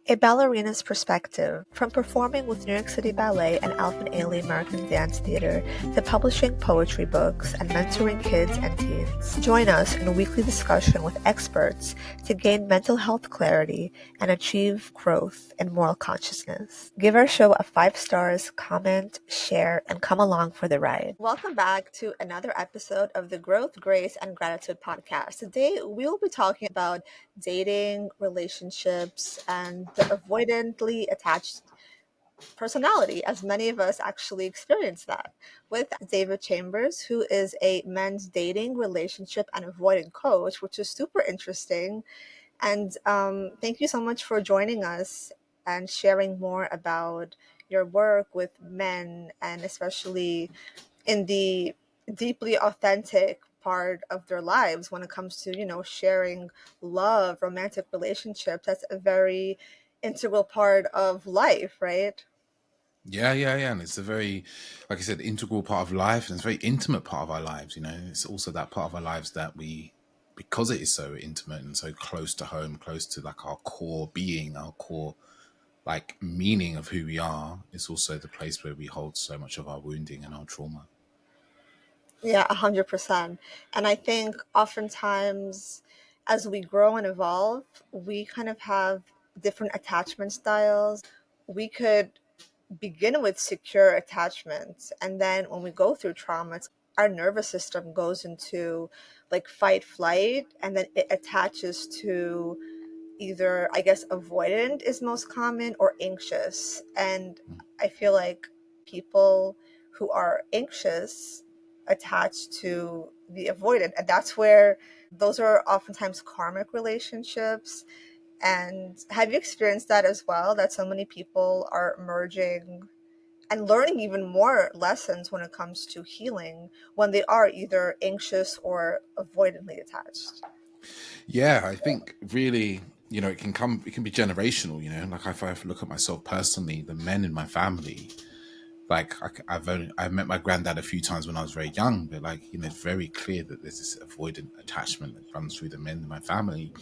A ballerina's perspective, from performing with New York City Ballet and Alvin Ailey American Dance Theater to publishing poetry books and mentoring kids and teens. Join us in a weekly discussion with experts to gain mental health clarity and achieve growth and moral consciousness. Give our show a 5 stars, comment, share, and come along for the ride. Welcome back to another episode of the Growth, Grace, and Gratitude podcast. Today, we will be talking about dating, relationships, and the avoidantly attached personality, as many of us actually experience that. With David Chambers, who is a men's dating, relationship, and avoidant coach, which is super interesting. And thank you so much for joining us and sharing more about your work with men, and especially in the deeply authentic part of their lives when it comes to, sharing love, romantic relationships. That's a very integral part of life, right? Yeah. And it's a very, like I said, integral part of life, and it's a very intimate part of our lives. It's also that part of our lives that because it is so intimate and so close to home, close to like our core being, our core like meaning of who we are, it's also the place where we hold so much of our wounding and our trauma. Yeah, 100%. And I think oftentimes as we grow and evolve, we kind of have different attachment styles. We could begin with secure attachments, and then when we go through trauma, our nervous system goes into like fight flight, and then it attaches to either, I guess, avoidant is most common, or anxious. And I feel like people who are anxious attach to the avoidant, and that's where those are oftentimes karmic relationships. And have you experienced that as well, that so many people are merging and learning even more lessons when it comes to healing when they are either anxious or avoidantly attached? Yeah, I think really, it can be generational. Like if I look at myself personally, the men in my family, like I've met my granddad a few times when I was very young, but like it's very clear that there's this avoidant attachment that runs through the men in my family.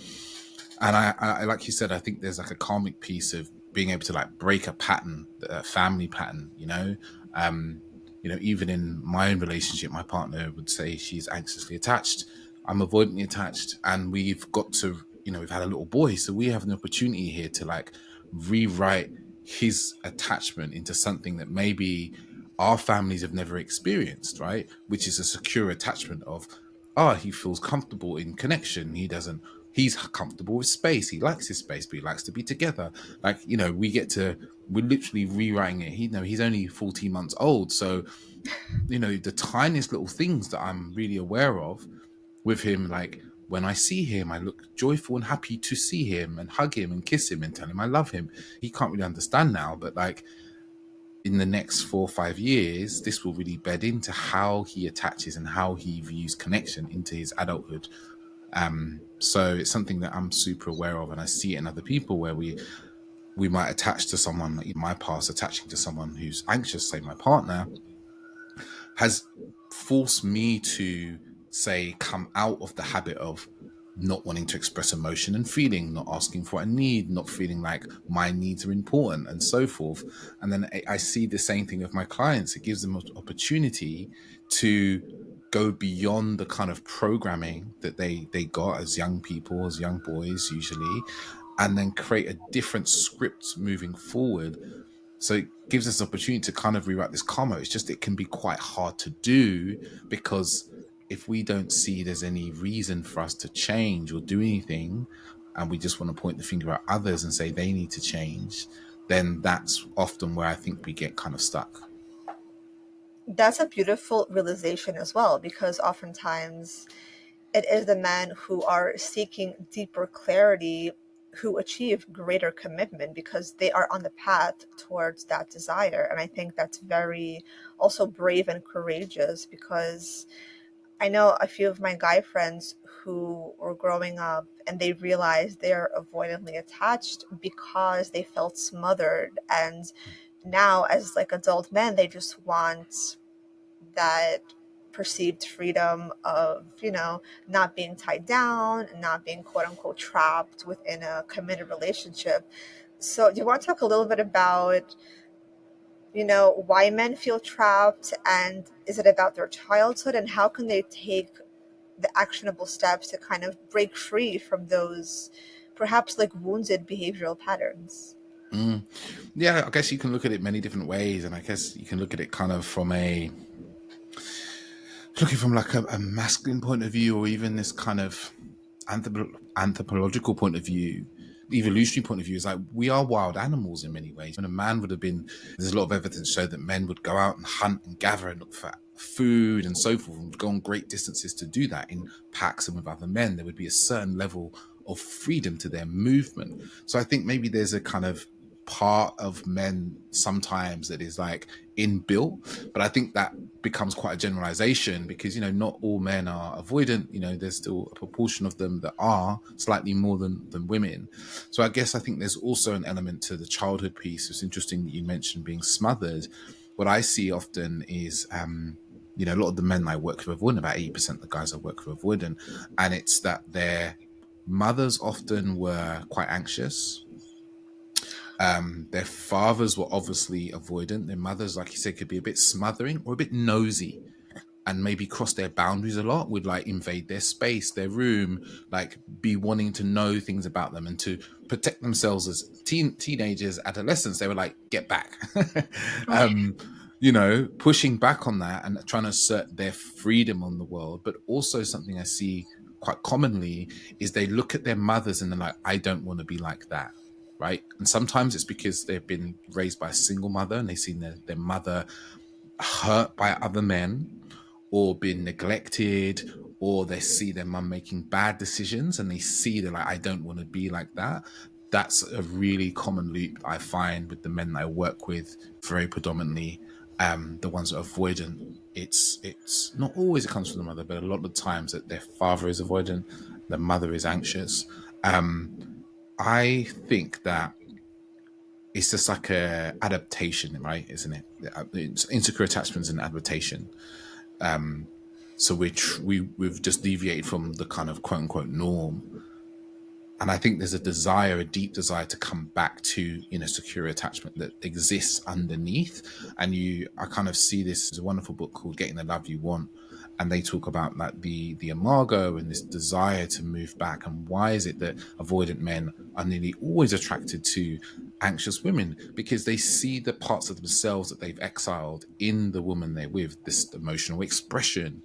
And I like you said, I think there's like a karmic piece of being able to like break a pattern, a family pattern. Um, even in my own relationship, my partner would say she's anxiously attached. I'm avoidantly attached, and we've got to, we've had a little boy, so we have an opportunity here to like rewrite his attachment into something that maybe our families have never experienced, right? Which is a secure attachment of, he feels comfortable in connection. He's comfortable with space. He likes his space, but he likes to be together. Like, we're literally rewriting it. He's only 14 months old. So, the tiniest little things that I'm really aware of with him, like when I see him, I look joyful and happy to see him and hug him and kiss him and tell him I love him. He can't really understand now, but like in the next 4 or 5 years, this will really bed into how he attaches and how he views connection into his adulthood. So it's something that I'm super aware of, and I see it in other people where we might attach to someone. Like in my past, attaching to someone who's anxious, say my partner, has forced me to say come out of the habit of not wanting to express emotion and feeling, not asking for a need, not feeling like my needs are important, and so forth. And then I see the same thing with my clients. It gives them an opportunity to go beyond the kind of programming that they got as young people, as young boys usually, and then create a different script moving forward. So it gives us opportunity to kind of rewrite this karma. It's just, it can be quite hard to do, because if we don't see there's any reason for us to change or do anything, and we just want to point the finger at others and say they need to change, then that's often where I think we get kind of stuck. That's a beautiful realization as well, because oftentimes it is the men who are seeking deeper clarity who achieve greater commitment because they are on the path towards that desire. And I think that's very also brave and courageous, because I know a few of my guy friends who were growing up and they realized they're avoidantly attached because they felt smothered. And now, as like adult men, they just want that perceived freedom of, not being tied down, not being quote unquote trapped within a committed relationship. So, do you want to talk a little bit about, why men feel trapped, and is it about their childhood, and how can they take the actionable steps to kind of break free from those perhaps like wounded behavioral patterns? Mm. Yeah, I guess you can look at it many different ways, and I guess you can look at it kind of from looking from like a masculine point of view, or even this kind of anthropological point of view, evolutionary point of view. Is like we are wild animals in many ways. When a man would have been, there's a lot of evidence to show that men would go out and hunt and gather and look for food and so forth, and would go on great distances to do that in packs and with other men. There would be a certain level of freedom to their movement. So I think maybe there's a kind of part of men sometimes that is like inbuilt, but I think that becomes quite a generalization because not all men are avoidant. There's still a proportion of them that are slightly more than women. So I guess I think there's also an element to the childhood piece. It's interesting that you mentioned being smothered. What I see often is a lot of the men I work with avoidant, about 80% of the guys I work with avoidant, and it's that their mothers often were quite anxious. Their fathers were obviously avoidant. Their mothers, like you said, could be a bit smothering or a bit nosy and maybe cross their boundaries a lot, would like invade their space, their room, like be wanting to know things about them and to protect themselves as teenagers, adolescents. They were like, get back. um, pushing back on that and trying to assert their freedom on the world. But also something I see quite commonly is they look at their mothers and they're like, I don't want to be like that. Right. And sometimes it's because they've been raised by a single mother and they've seen their mother hurt by other men or been neglected, or they see their mum making bad decisions and they're like, I don't want to be like that. That's a really common loop I find with the men that I work with, very predominantly. The ones that are avoidant, it's not always it comes from the mother, but a lot of the times that their father is avoidant, the mother is anxious. I think that it's just like a adaptation, right? Isn't it? It's insecure attachment is an adaptation. So we've just deviated from the kind of quote unquote norm, and I think there's a deep desire to come back to secure attachment that exists underneath. And I kind of see this as a wonderful book called Getting the Love You Want, and they talk about like the imago and this desire to move back, and why is it that avoidant men are nearly always attracted to anxious women, because they see the parts of themselves that they've exiled in the woman they're with, this emotional expression,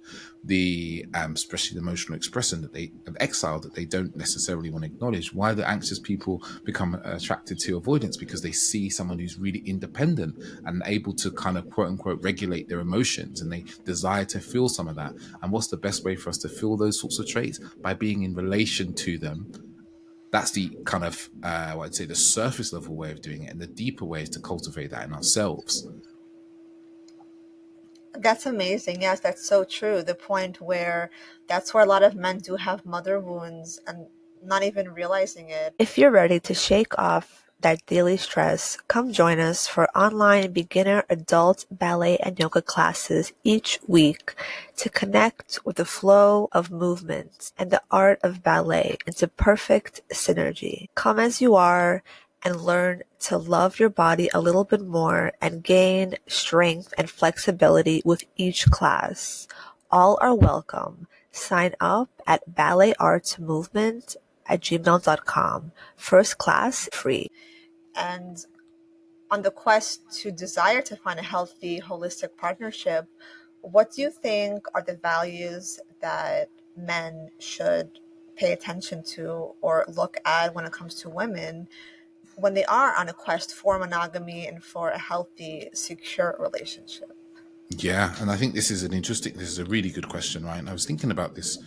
especially the emotional expression that they have exiled that they don't necessarily want to acknowledge. Why do anxious people become attracted to avoidance? Because they see someone who's really independent and able to kind of quote unquote regulate their emotions, and they desire to feel some of that. And what's the best way for us to feel those sorts of traits? By being in relation to them. That's the kind of I'd say the surface level way of doing it, and the deeper way is to cultivate that in ourselves. That's amazing. Yes, that's so true. The point where that's where a lot of men do have mother wounds and not even realizing it. If you're ready to shake off that daily stress, come join us for online beginner, adult, ballet, and yoga classes each week to connect with the flow of movement and the art of ballet into perfect synergy. Come as you are and learn to love your body a little bit more and gain strength and flexibility with each class. All are welcome. Sign up at balletartsmovement@gmail.com. First class free. And on the quest to desire to find a healthy, holistic partnership, what do you think are the values that men should pay attention to or look at when it comes to women when they are on a quest for monogamy and for a healthy, secure relationship? Yeah, and I think this is a really good question, right? And I was thinking about this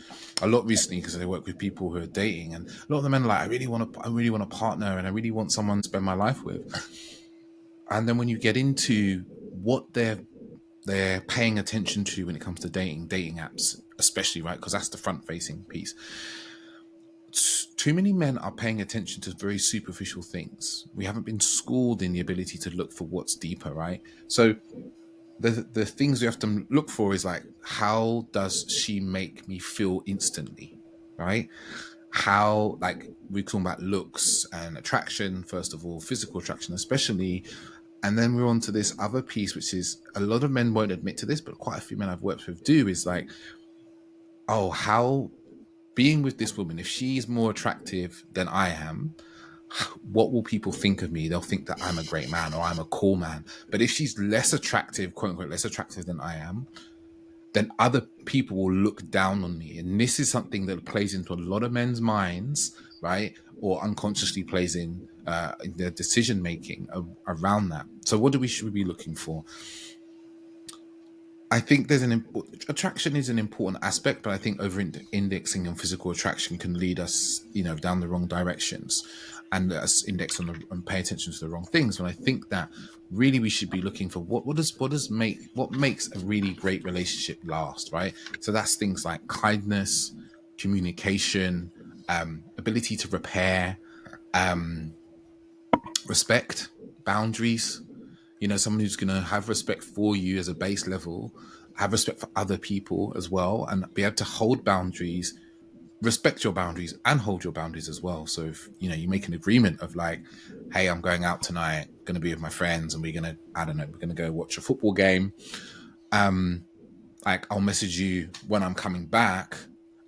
a lot recently because I work with people who are dating, and a lot of the men are like, I really want a partner, and I really want someone to spend my life with. And then when you get into what they're paying attention to when it comes to dating apps, especially, right? Because that's the front facing piece. Too many men are paying attention to very superficial things. We haven't been schooled in the ability to look for what's deeper, right? So the things we have to look for is like, how does she make me feel instantly, right? how, like, we're talking about looks and attraction, first of all, physical attraction especially, and then we're on to this other piece, which is a lot of men won't admit to this, but quite a few men I've worked with do, is like, oh, how being with this woman, if she's more attractive than I am, what will people think of me? They'll think that I'm a great man or I'm a cool man. But if she's less attractive, quote unquote, less attractive than I am, then other people will look down on me. And this is something that plays into a lot of men's minds, right? Or unconsciously plays in their decision making around that. So what should we be looking for? I think there's attraction is an important aspect, but I think over indexing on physical attraction can lead us, down the wrong directions, and us index on and pay attention to the wrong things. When I think that really we should be looking for what makes a really great relationship last, right? So that's things like kindness, communication, ability to repair, respect, boundaries. Someone who's going to have respect for you as a base level, have respect for other people as well, and be able to hold boundaries, respect your boundaries, and hold your boundaries as well. So if you make an agreement of like, hey, I'm going out tonight, going to be with my friends, and we're going to go watch a football game. Like, I'll message you when I'm coming back.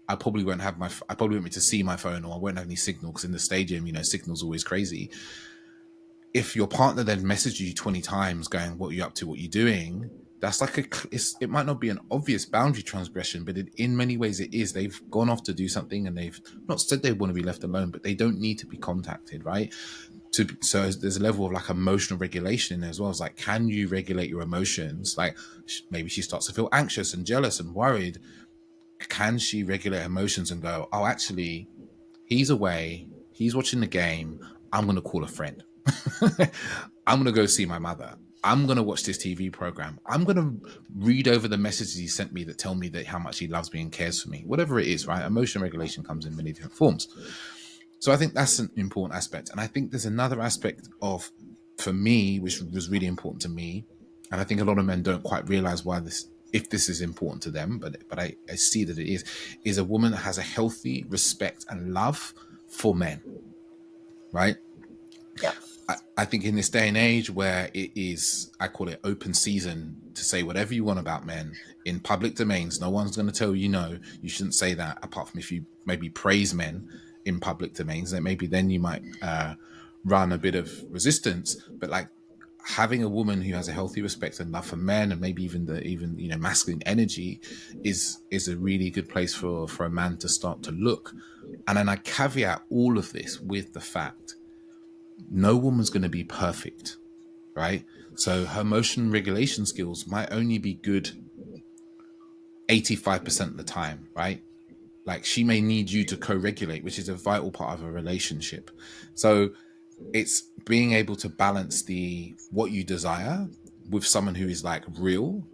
I probably won't be to see my phone, or I won't have any signal, because in the stadium, signal's always crazy. If your partner then messages you 20 times going, what are you up to, what are you doing? That's like it might not be an obvious boundary transgression, but in many ways it is. They've gone off to do something, and they've not said they want to be left alone, but they don't need to be contacted, right? So there's a level of like emotional regulation in there as well. It's like, can you regulate your emotions? Like, maybe she starts to feel anxious and jealous and worried. Can she regulate emotions and go, oh, actually, he's away, he's watching the game, I'm going to call a friend. I'm going to go see my mother. I'm going to watch this TV program. I'm going to read over the messages he sent me that tell me that how much he loves me and cares for me. Whatever it is, right? Emotional regulation comes in many different forms. So I think that's an important aspect. And I think there's another aspect for me, which was really important to me, and I think a lot of men don't quite realize if this is important to them, but I see that it is a woman that has a healthy respect and love for men, right? Yeah. I think in this day and age where it is, I call it open season to say whatever you want about men in public domains, no one's going to tell you no, you shouldn't say that, apart from if you maybe praise men in public domains, then maybe then you might run a bit of resistance. But like, having a woman who has a healthy respect and love for men, and maybe even masculine energy, is a really good place for a man to start to look. And then I caveat all of this with the fact no woman's going to be perfect, right? So her emotion regulation skills might only be good 85% of the time, right? Like, she may need you to co-regulate, which is a vital part of a relationship. So it's being able to balance what you desire with someone who is like real,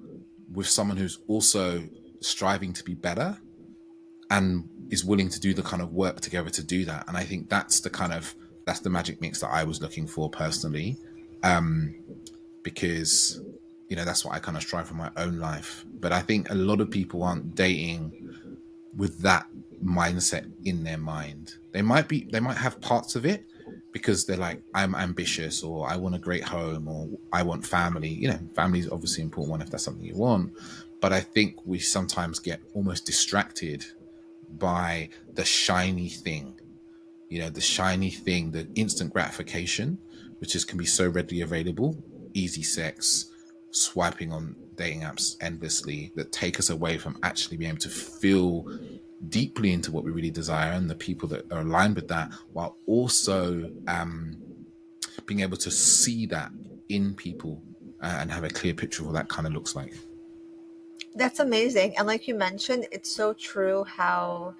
with someone who's also striving to be better and is willing to do the kind of work together to do that. And I think that's the magic mix that I was looking for personally, because that's what I kind of strive for my own life. But I think a lot of people aren't dating with that mindset in their mind. They might have parts of it because they're like, I'm ambitious, or I want a great home, or I want family. Family is obviously an important one if that's something you want. But I think we sometimes get almost distracted by the shiny thing, the instant gratification, which can be so readily available, easy sex, swiping on dating apps endlessly, that take us away from actually being able to feel deeply into what we really desire and the people that are aligned with that, while also being able to see that in people and have a clear picture of what that kind of looks like. That's amazing. And like you mentioned, it's so true how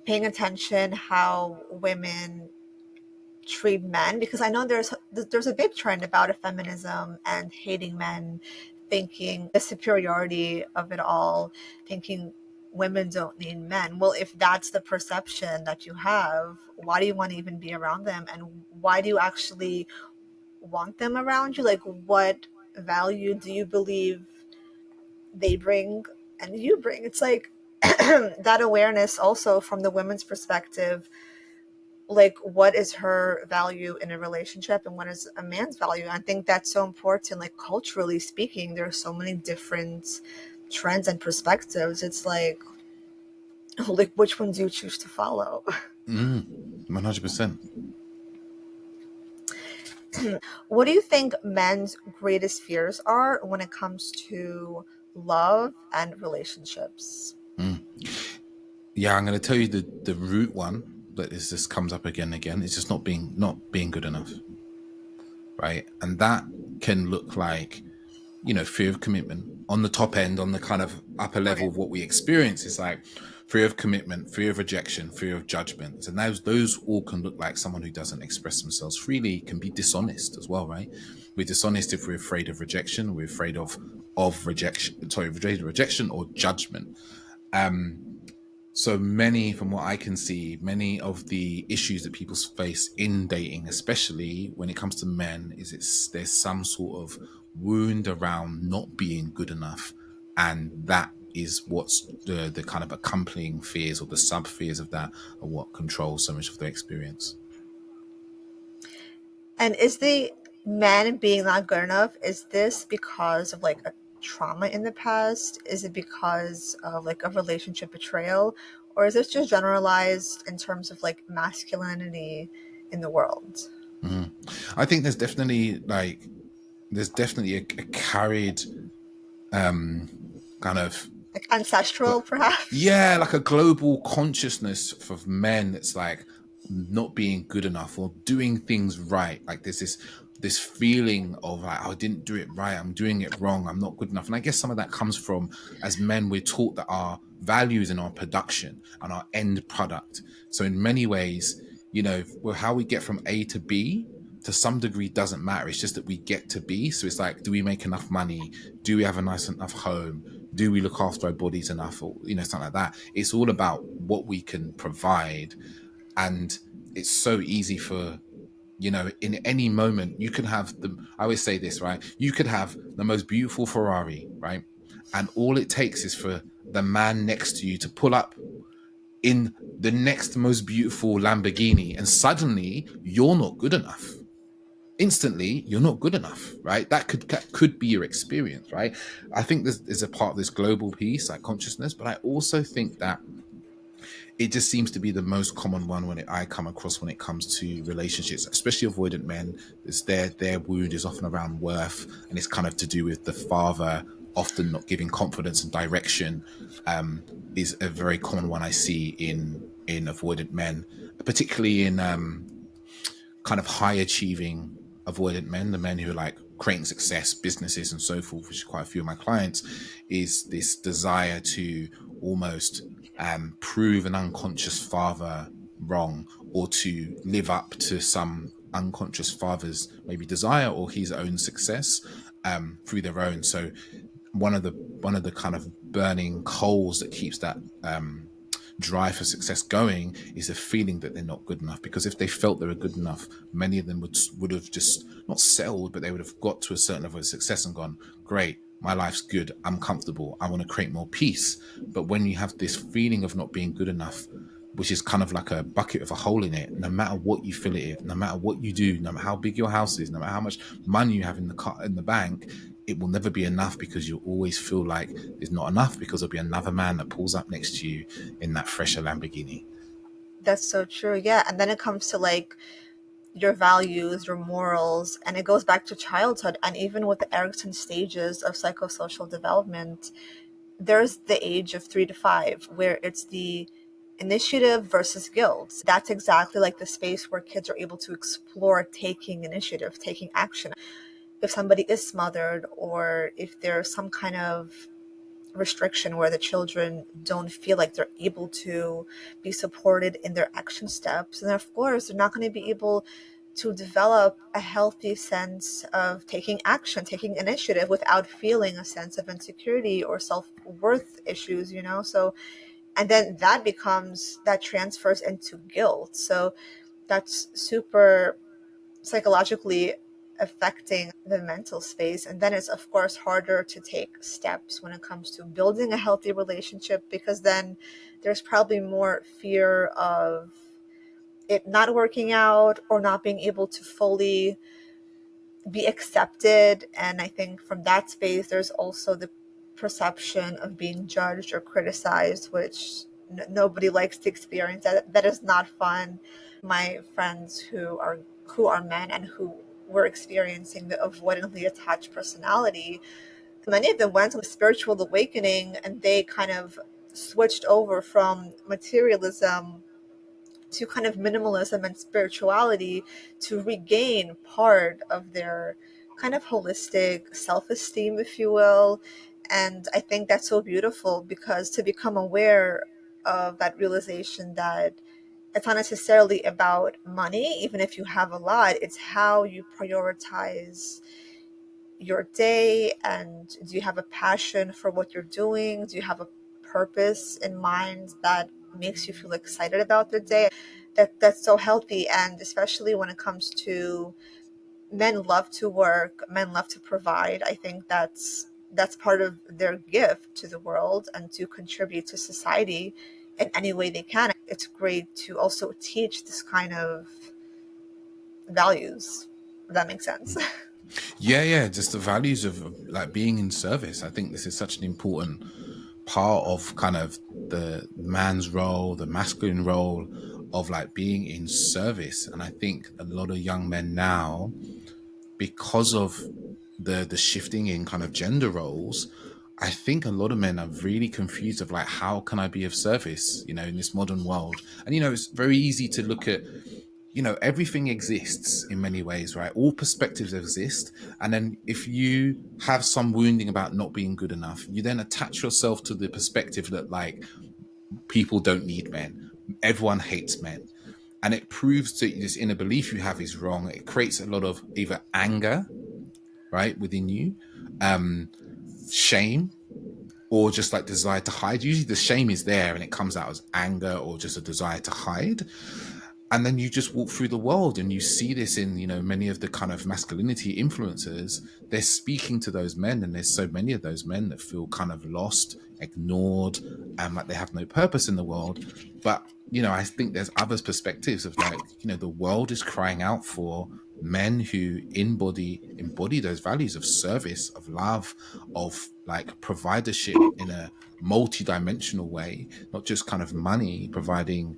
paying attention how women treat men, because I know there's a big trend about feminism and hating men, thinking the superiority of it all, thinking women don't need men. Well, if that's the perception that you have, why do you want to even be around them, and why do you actually want them around you? Like, what value do you believe they bring and you bring? It's like, that awareness also from the women's perspective, like what is her value in a relationship and what is a man's value. I think that's so important. Like culturally speaking, there are so many different trends and perspectives. It's like which one do you choose to follow? 100%. What do you think men's greatest fears are when it comes to love and relationships? Yeah, I'm going to tell you the root one that is just comes up again and again. It's just not being good enough, right? And that can look like, fear of commitment on the top end, on the kind of upper level of what we experience. Is like fear of commitment, fear of rejection, fear of judgment, and those all can look like someone who doesn't express themselves freely, can be dishonest as well, right? We're dishonest if we're afraid of rejection. We're afraid of rejection. Sorry, rejection or judgment. So many, from what I can see, many of the issues that people face in dating, especially when it comes to men, there's some sort of wound around not being good enough, and that is what's the kind of accompanying fears or the sub fears of that are what controls so much of their experience. And is the man being not good enough, is this because of like a trauma in the past? Is it because of like a relationship betrayal? Or is this just generalized in terms of like masculinity in the world? I think there's definitely a carried kind of Like ancestral, perhaps? yeah, like a global consciousness for men that's like not being good enough or doing things right. Like there's this feeling of like, oh, I didn't do it right, I'm doing it wrong, I'm not good enough. And I guess some of that comes from, as men, we're taught that our values and our production and our end product. So in many ways, how we get from A to B to some degree doesn't matter. It's just that we get to B. So it's like, do we make enough money? Do we have a nice enough home? Do we look after our bodies enough? Or, something like that. It's all about what we can provide. And it's so easy for, in any moment, you can have I always say this, right? You could have the most beautiful Ferrari, right? And all it takes is for the man next to you to pull up in the next most beautiful Lamborghini, and suddenly you're not good enough. Instantly, you're not good enough, right? That could be your experience, right? I think this is a part of this global piece, like consciousness, but I also think that it just seems to be the most common one I come across when it comes to relationships, especially avoidant men. Is their wound is often around worth, and it's kind of to do with the father often not giving confidence and direction. Is a very common one I see in avoidant men, particularly in kind of high achieving avoidant men, the men who are like creating success, businesses and so forth, which is quite a few of my clients, is this desire to almost prove an unconscious father wrong, or to live up to some unconscious father's maybe desire or his own success through their own. So one of the kind of burning coals that keeps that drive for success going is a feeling that they're not good enough. Because if they felt they were good enough, many of them would have just not settled, but they would have got to a certain level of success and gone, great, my life's good, I'm comfortable, I want to create more peace. But when you have this feeling of not being good enough, which is kind of like a bucket with a hole in it, no matter what you fill it in, no matter what you do, no matter how big your house is, no matter how much money you have in the bank, it will never be enough, because you'll always feel like there's not enough, because there'll be another man that pulls up next to you in that fresher Lamborghini. That's so true. Yeah. And then it comes to like your values, your morals, and it goes back to childhood. And even with the Erikson stages of psychosocial development, there's the age of 3 to 5 where it's the initiative versus guilt. That's exactly like the space where kids are able to explore taking initiative, taking action. If somebody is smothered, or if there's some kind of restriction where the children don't feel like they're able to be supported in their action steps, and of course they're not going to be able to develop a healthy sense of taking action, taking initiative, without feeling a sense of insecurity or self-worth issues, so, and then that transfers into guilt. So that's super psychologically affecting the mental space. And then it's of course harder to take steps when it comes to building a healthy relationship, because then there's probably more fear of it not working out or not being able to fully be accepted. And I think from that space, there's also the perception of being judged or criticized, which nobody likes to experience. That is not fun. My friends who are men and who were experiencing the avoidantly attached personality, many of them went on a spiritual awakening, and they kind of switched over from materialism to kind of minimalism and spirituality to regain part of their kind of holistic self-esteem, if you will. And I think that's so beautiful, because to become aware of that realization that it's not necessarily about money, even if you have a lot, it's how you prioritize your day. And do you have a passion for what you're doing? Do you have a purpose in mind that makes you feel excited about the day? That's so healthy. And especially when it comes to men love to work, men love to provide. I think that's part of their gift to the world and to contribute to society in any way they can. It's great to also teach this kind of values, if that makes sense. Yeah, just the values of like being in service. I think this is such an important part of kind of the man's role, the masculine role of like being in service. And I think a lot of young men now, because of the shifting in kind of gender roles, I think a lot of men are really confused of like, how can I be of service, in this modern world? And, it's very easy to look at, everything exists in many ways, right? All perspectives exist. And then if you have some wounding about not being good enough, you then attach yourself to the perspective that like people don't need men. Everyone hates men. And it proves that this inner belief you have is wrong. It creates a lot of either anger, right, within you, shame, or just like desire to hide. Usually the shame is there and it comes out as anger or just a desire to hide. And then you just walk through the world and you see this in, many of the kind of masculinity influencers. They're speaking to those men, and there's so many of those men that feel kind of lost, ignored, and like they have no purpose in the world. But, I think there's other perspectives of like, the world is crying out for men who embody those values of service, of love, of like providership in a multi-dimensional way, not just kind of money, providing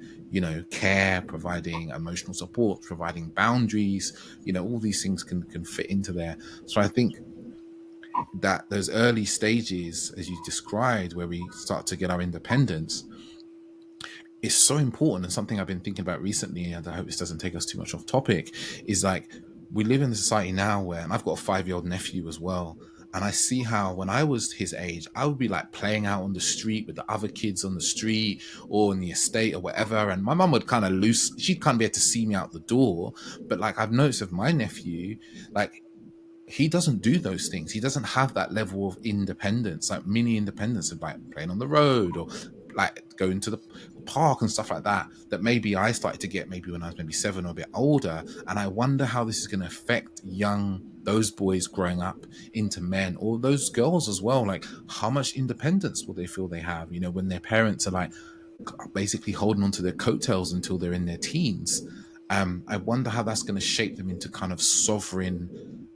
care, providing emotional support, providing boundaries. All these things can fit into there. So I think that those early stages, as you described, where we start to get our independence, is so important. And something I've been thinking about recently, and I hope this doesn't take us too much off topic, is like we live in a society now where, and I've got a 5-year-old nephew as well, and I see how when I was his age, I would be like playing out on the street with the other kids on the street or in the estate or whatever. And my mum would kind of she'd kind of be able to see me out the door. But like I've noticed with my nephew, like he doesn't do those things. He doesn't have that level of independence, like mini independence of like playing on the road or like going to the park and stuff like that, that maybe I started to get maybe when I was maybe 7 or a bit older. And I wonder how this is going to affect those boys growing up into men, or those girls as well. Like how much independence will they feel they have, when their parents are like basically holding on to their coattails until they're in their teens. I wonder how that's going to shape them into kind of sovereign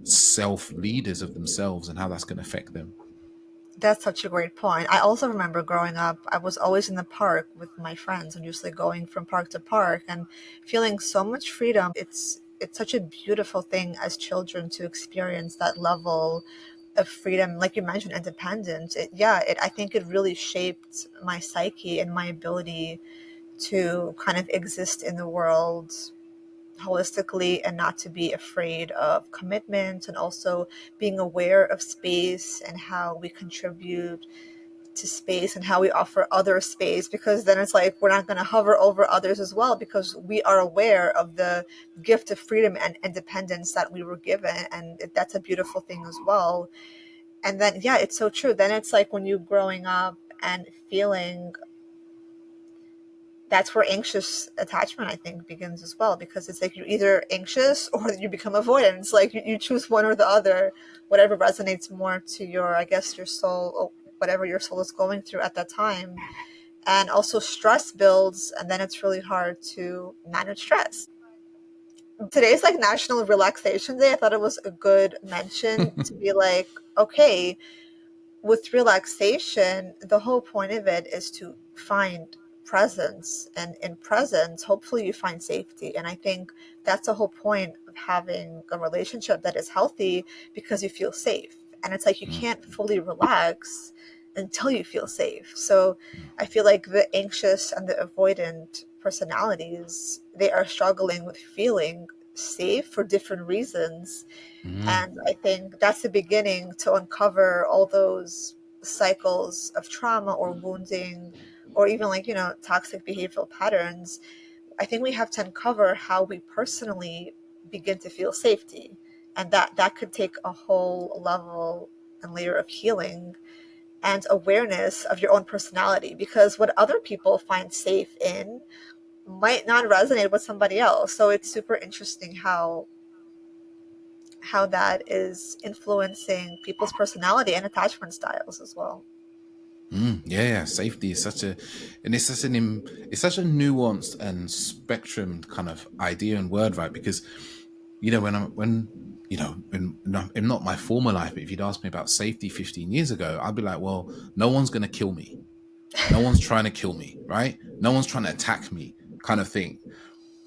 self leaders of themselves, and how that's going to affect them. That's such a great point. I also remember growing up, I was always in the park with my friends and usually going from park to park and feeling so much freedom. It's such a beautiful thing as children to experience that level of freedom, like you mentioned, independence. I think it really shaped my psyche and my ability to kind of exist in the world holistically and not to be afraid of commitment, and also being aware of space and how we contribute to space and how we offer other space, because then it's like we're not going to hover over others as well, because we are aware of the gift of freedom and independence that we were given, and that's a beautiful thing as well. And then it's so true, then it's like when you growing up and feeling that's where anxious attachment, I think, begins as well, because it's like you're either anxious or you become avoidant. It's like you choose one or the other, whatever resonates more to your, I guess, your soul, or whatever your soul is going through at that time. And also stress builds, and then it's really hard to manage stress. Today's like National Relaxation Day. I thought it was a good mention to be like, okay, with relaxation, the whole point of it is to find presence. And in presence, hopefully you find safety. And I think that's the whole point of having a relationship that is healthy, because you feel safe. And it's like you can't fully relax until you feel safe. So I feel like the anxious and the avoidant personalities, they are struggling with feeling safe for different reasons. And I think that's the beginning to uncover all those cycles of trauma or wounding, or even like, toxic behavioral patterns. I think we have to uncover how we personally begin to feel safety. And that could take a whole level and layer of healing and awareness of your own personality, because what other people find safe in might not resonate with somebody else. So it's super interesting how that is influencing people's personality and attachment styles as well. Yeah, safety is it's such a nuanced and spectrum kind of idea and word, right? Because in not my former life, but if you'd asked me about safety 15 years ago, I'd be like, well, no one's going to kill me, no one's trying to kill me, right? No one's trying to attack me, kind of thing.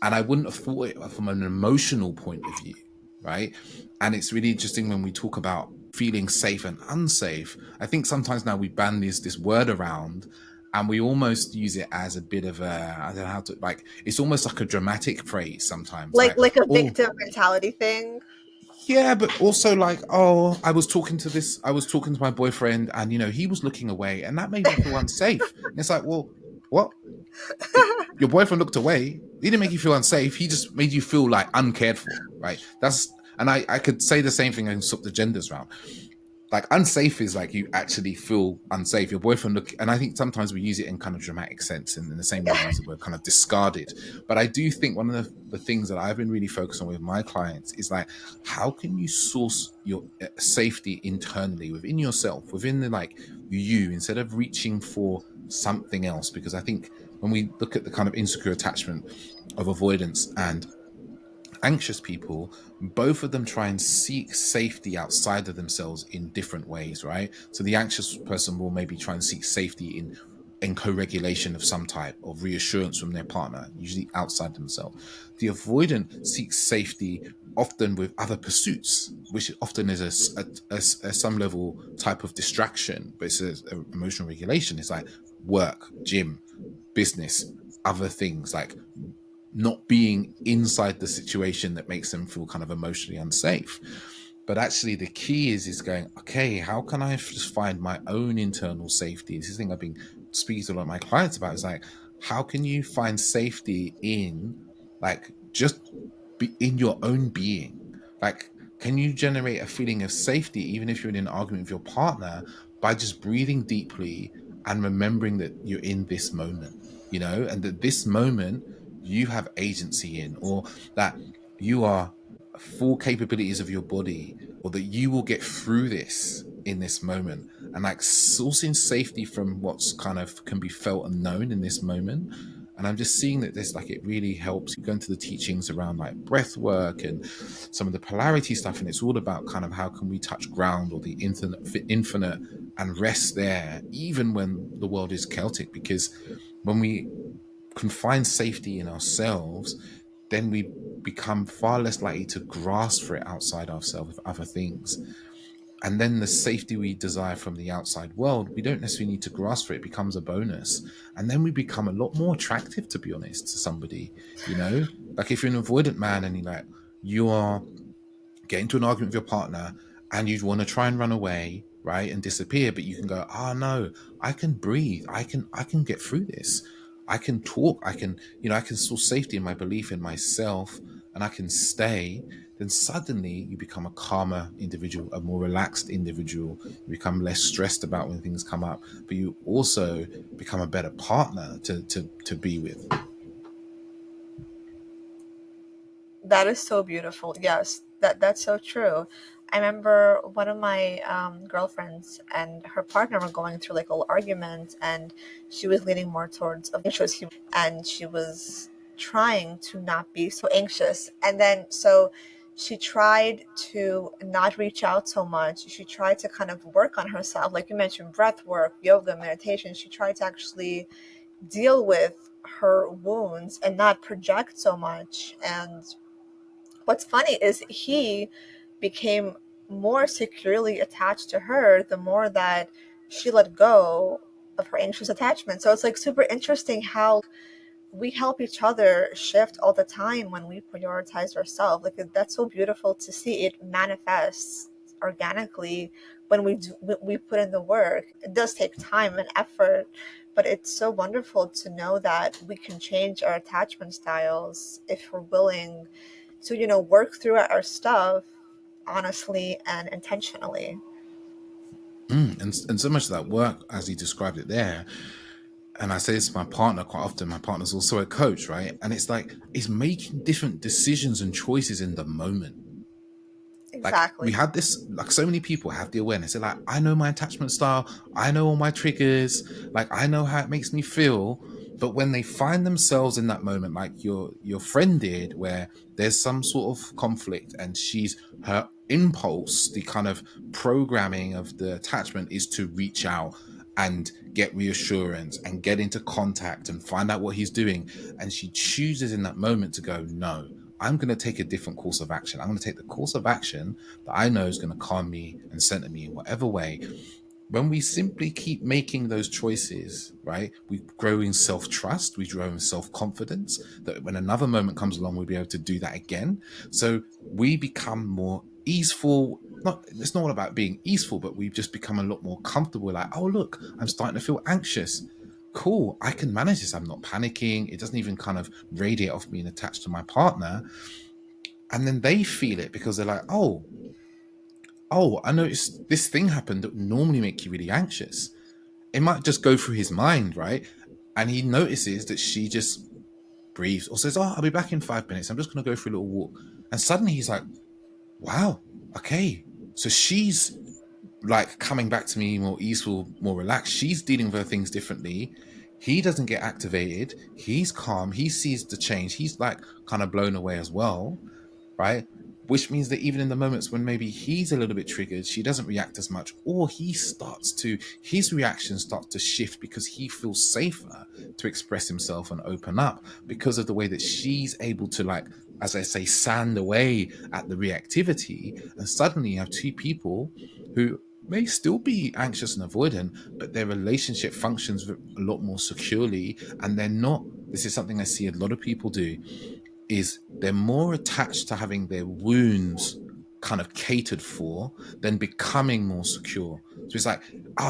And I wouldn't have thought it from an emotional point of view, right? And it's really interesting when we talk about feeling safe and unsafe. I think sometimes now we ban this word around, and we almost use it as a bit of a, I don't know how to, like, it's almost like a dramatic phrase sometimes, Like a oh victim mentality thing. yeah, but also like, oh, I was talking to my boyfriend, and he was looking away, and that made me feel unsafe. And it's like, well, what? Your boyfriend looked away. He didn't make you feel unsafe. He just made you feel like uncared for, right? And I could say the same thing and swap the genders around. Like, unsafe is like you actually feel unsafe. Your boyfriend and I think sometimes we use it in kind of dramatic sense, in the same way we use the word kind of discarded. But I do think one of the things that I've been really focused on with my clients is like, how can you source your safety internally within yourself, within the like you, instead of reaching for something else? Because I think when we look at the kind of insecure attachment of avoidance and anxious people, both of them try and seek safety outside of themselves in different ways, right? So the anxious person will maybe try and seek safety in co-regulation of some type, of reassurance from their partner, usually outside themselves. The avoidant seeks safety often with other pursuits, which often is a some level type of distraction, but it's a emotional regulation. It's like work, gym, business, other things, like not being inside the situation that makes them feel kind of emotionally unsafe. But actually the key is going, okay, how can I just find my own internal safety? This is the thing I've been speaking to a lot of my clients about, is like, how can you find safety in like just be in your own being? Like, can you generate a feeling of safety even if you're in an argument with your partner, by just breathing deeply and remembering that you're in this moment, and that this moment you have agency in, or that you are full capabilities of your body, or that you will get through this in this moment, and like sourcing safety from what's kind of can be felt and known in this moment. And I'm just seeing that this, like, it really helps. You go into the teachings around like breath work and some of the polarity stuff, and it's all about kind of how can we touch ground or the infinite and rest there, even when the world is chaotic. Because when we can find safety in ourselves, then we become far less likely to grasp for it outside ourselves with other things. And then the safety we desire from the outside world, we don't necessarily need to grasp for it. It becomes a bonus. And then we become a lot more attractive, to be honest, to somebody, Like if you're an avoidant man and you are get into an argument with your partner and you'd want to try and run away, right, and disappear, but you can go, oh no, I can breathe, I can get through this, I can talk, I can source safety in my belief in myself, and I can stay. then suddenly you become a calmer individual, a more relaxed individual. You become less stressed about when things come up, but you also become a better partner to be with. That is so beautiful. Yes, that's so true. I remember one of my girlfriends and her partner were going through like a little argument, and she was leaning more towards of anxious, and she was trying to not be so anxious. And then so she tried to not reach out so much. She tried to kind of work on herself, like you mentioned, breath work, yoga, meditation. She tried to actually deal with her wounds and not project so much. And what's funny is he became more securely attached to her the more that she let go of her anxious attachment. So it's like super interesting how we help each other shift all the time when we prioritize ourselves. Like that's so beautiful to see. It manifests organically when we put in the work. It does take time and effort, but it's so wonderful to know that we can change our attachment styles if we're willing to, work through our stuff honestly and intentionally. And so much of that work, as he described it there, and I say this to my partner quite often. My partner's also a coach, right? And it's like, it's making different decisions and choices in the moment. Like, we Exactly. had this, like, so many people have the awareness. They're like, I know my attachment style, I know all my triggers, like, I know how it makes me feel. But when they find themselves in that moment, like your friend did, where there's some sort of conflict, and her impulse, the kind of programming of the attachment is to reach out and get reassurance and get into contact and find out what he's doing. And she chooses in that moment to go, no, I'm going to take a different course of action. I'm going to take the course of action that I know is going to calm me and center me in whatever way. When we simply keep making those choices, right, we grow in self-trust, we grow in self-confidence, that when another moment comes along, we'll be able to do that again. So we become more easeful. It's not all about being easeful, but we've just become a lot more comfortable. Like, oh, look, I'm starting to feel anxious. Cool, I can manage this. I'm not panicking. It doesn't even kind of radiate off being attached to my partner. And then they feel it because they're like, I noticed this thing happened that would normally make you really anxious. It might just go through his mind, right? And he notices that she just breathes or says, oh, I'll be back in 5 minutes. I'm just going to go for a little walk. And suddenly he's like, wow, okay. So she's like coming back to me more easeful, more relaxed. She's dealing with her things differently. He doesn't get activated. He's calm. He sees the change. He's like kind of blown away as well, right? Which means that even in the moments when maybe he's a little bit triggered, she doesn't react as much, or his reaction starts to shift because he feels safer to express himself and open up because of the way that she's able to, like, as I say, sand away at the reactivity. And suddenly you have two people who may still be anxious and avoidant, but their relationship functions a lot more securely. And they're not, this is something I see a lot of people do, is they're more attached to having their wounds kind of catered for than becoming more secure. So it's like,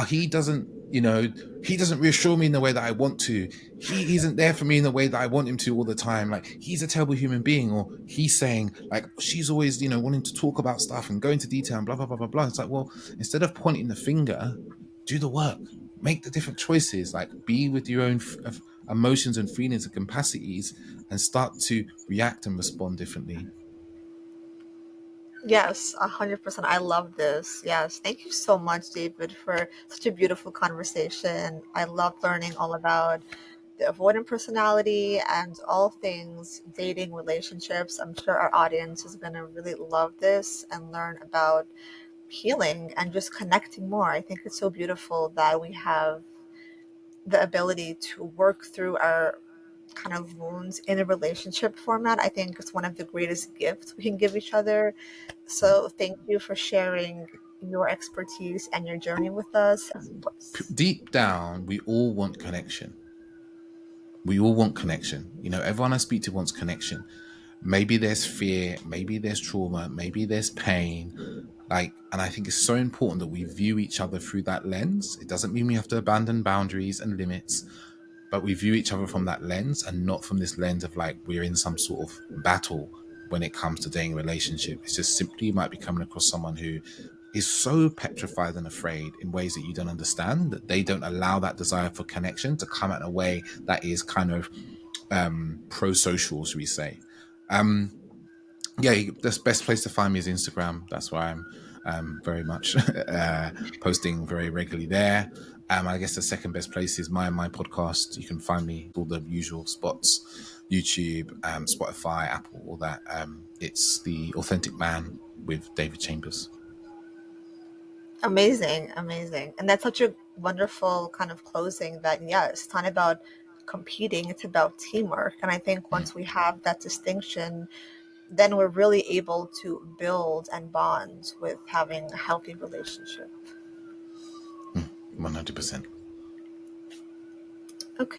he doesn't, he doesn't reassure me in the way that I want to. He isn't there for me in the way that I want him to all the time. Like, he's a terrible human being. Or he's saying, like, she's always, wanting to talk about stuff and go into detail and blah, blah, blah, blah, blah. It's like, well, instead of pointing the finger, do the work, make the different choices, like, be with your own emotions and feelings and capacities, and start to react and respond differently. Yes, 100%. I love this. Yes. Thank you so much, David, for such a beautiful conversation. I love learning all about the avoidant personality and all things dating relationships. I'm sure our audience is going to really love this and learn about healing and just connecting more. I think it's so beautiful that we have the ability to work through our kind of wounds in a relationship format. I think it's one of the greatest gifts we can give each other. So thank you for sharing your expertise and your journey with us. Deep down, we all want connection. We all want connection. Everyone I speak to wants connection. Maybe there's fear, maybe there's trauma, maybe there's pain. And I think it's so important that we view each other through that lens. It doesn't mean we have to abandon boundaries and limits, but we view each other from that lens and not from this lens of like we're in some sort of battle. when it comes to dating relationship. It's just simply you might be coming across someone who is so petrified and afraid in ways that you don't understand, that they don't allow that desire for connection to come out in a way that is kind of pro-social, should we say. Yeah, the best place to find me is Instagram. That's why I'm very much posting very regularly there. I guess the second best place is my podcast. You can find me all the usual spots: YouTube, Spotify, Apple, all that. It's The Authentic Man with David Chambers. Amazing, amazing. And that's such a wonderful kind of closing that, yeah, it's not about competing, it's about teamwork. And I think once we have that distinction, then we're really able to build and bond with having a healthy relationship. 100%.